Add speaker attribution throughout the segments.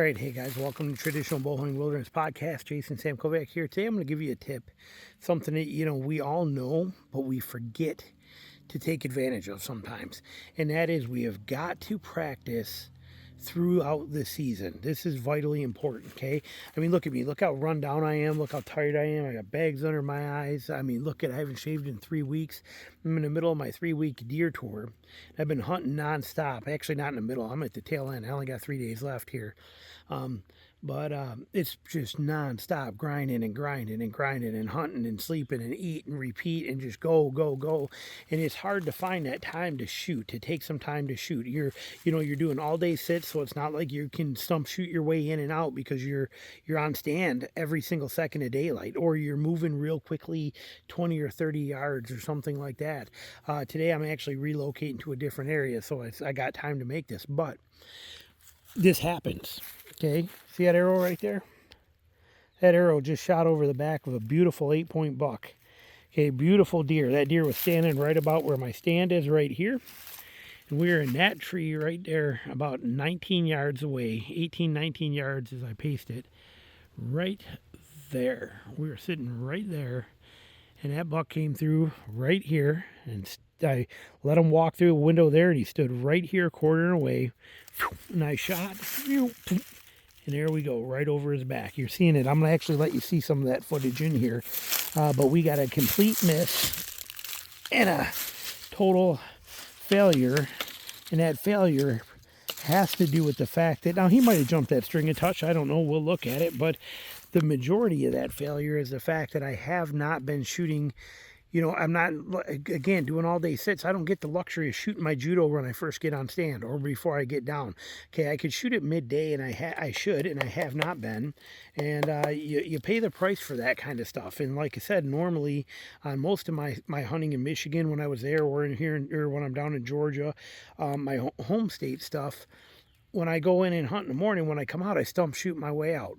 Speaker 1: All right, hey guys, welcome to Traditional Bowhunting Wilderness Podcast. Jason Sam Kovac here. Today I'm going to give you a tip, something that, we all know, but we forget to take advantage of sometimes. And that is we have got to practice throughout the season. This is vitally important, okay? I mean, look at me. Look how run down I am. Look how tired I am. I got bags under my eyes. I mean, look at I haven't shaved in 3 weeks. I'm in the middle of my 3-week deer tour. I've been hunting nonstop. Actually, not in the middle. I'm at the tail end. I only got 3 days left here. But it's just nonstop grinding and grinding and grinding and hunting and sleeping and eat and repeat and just go. And it's hard to find that time to shoot, to take some time to shoot. You're doing all day sits, so it's not like you can stump shoot your way in and out because you're on stand every single second of daylight, or you're moving real quickly 20 or 30 yards or something like that. Today I'm actually relocating to a different area, so I got time to make this, but this happens. Okay, see that arrow right there? That arrow just shot over the back of a beautiful 8-point buck. Okay, beautiful deer. That deer was standing right about where my stand is right here. And we are in that tree right there about 19 yards away, 18, 19 yards as I paced it. Right there. We were sitting right there. And that buck came through right here. And I let him walk through a window there, and he stood right here, quartering away. And I shot. And there we go, right over his back. You're seeing it. I'm going to actually let you see some of that footage in here. But we got a complete miss and a total failure. And that failure has to do with the fact that, now he might have jumped that string a touch. I don't know. We'll look at it. But the majority of that failure is the fact that I have not been shooting. I'm not, again, doing all day sits. I don't get the luxury of shooting my judo when I first get on stand or before I get down. Okay, I could shoot at midday, and I should, and I have not been. And you pay the price for that kind of stuff. And like I said, normally on most of my hunting in Michigan when I was there, or in here, or when I'm down in Georgia, my home state stuff, when I go in and hunt in the morning, when I come out, I stump shoot my way out.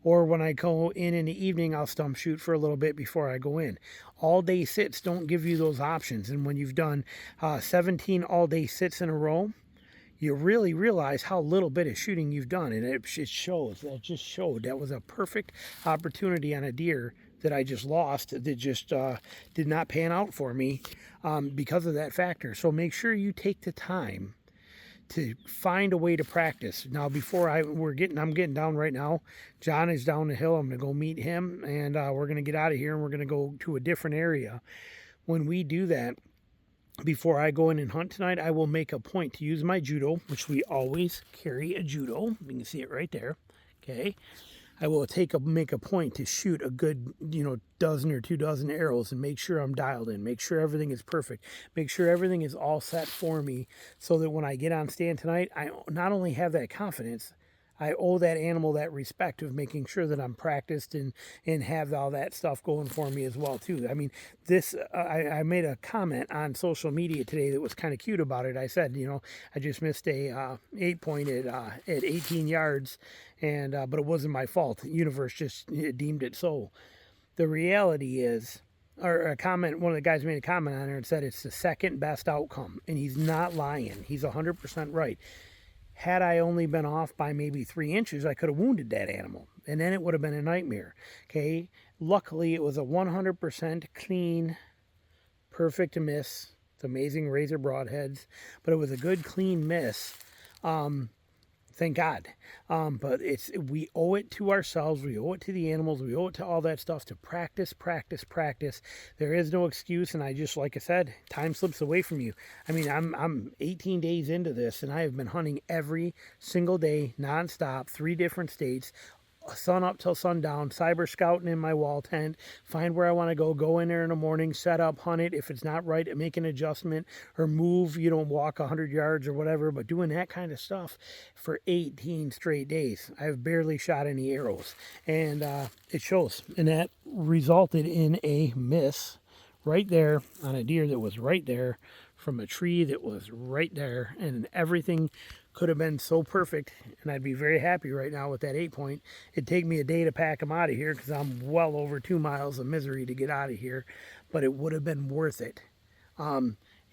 Speaker 1: Or when I go in the evening, I'll stump shoot for a little bit before I go in. All day sits don't give you those options. And when you've done 17 all day sits in a row, you really realize how little bit of shooting you've done. And it shows. That just showed. That was a perfect opportunity on a deer that I just lost, that just did not pan out for me because of that factor. So make sure you take the time to find a way to practice. Now, before I'm getting down right now. John is down the hill. I'm going to go meet him, and we're going to get out of here, and we're going to go to a different area. When we do that, before I go in and hunt tonight, I will make a point to use my judo, which we always carry a judo. You can see it right there. Okay. I will make a point to shoot a good, dozen or 2 dozen arrows and make sure I'm dialed in, make sure everything is perfect, make sure everything is all set for me, so that when I get on stand tonight, I not only have that confidence, I owe that animal that respect of making sure that I'm practiced and have all that stuff going for me as well too. I mean, this I made a comment on social media today that was kind of cute about it. I said, I just missed a 8-point at 18 yards, and but it wasn't my fault. The universe just deemed it so. The reality is, or a comment, one of the guys made a comment on there and said it's the second best outcome, and he's not lying. He's 100% right. Had I only been off by maybe 3 inches, I could have wounded that animal, and then it would have been a nightmare. Okay, luckily it was a 100% clean, perfect miss. It's amazing razor broadheads, but it was a good clean miss. Thank God. But we owe it to ourselves. We owe it to the animals. We owe it to all that stuff to practice. There is no excuse. And like I said, time slips away from you. I mean, I'm 18 days into this, and I have been hunting every single day, nonstop, 3 different states, sun up till sundown, cyber scouting in my wall tent, find where I want to go in there in the morning, set up, hunt it. If it's not right, make an adjustment or move, walk 100 yards or whatever, but doing that kind of stuff for 18 straight days. I've barely shot any arrows, and it shows. And that resulted in a miss right there on a deer that was right there from a tree that was right there, and everything could have been so perfect, and I'd be very happy right now with that 8-point. It'd take me a day to pack them out of here because I'm well over 2 miles of misery to get out of here, but it would have been worth it.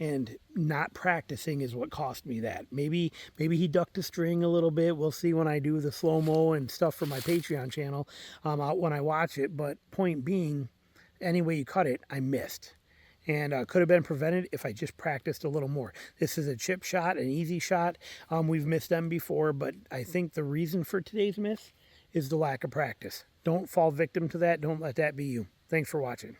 Speaker 1: And not practicing is what cost me that. Maybe he ducked a string a little bit. We'll see when I do the slow-mo and stuff for my Patreon channel when I watch it. But point being, any way you cut it, I missed. And could have been prevented if I just practiced a little more. This is a chip shot, an easy shot. We've missed them before, but I think the reason for today's miss is the lack of practice. Don't fall victim to that. Don't let that be you. Thanks for watching.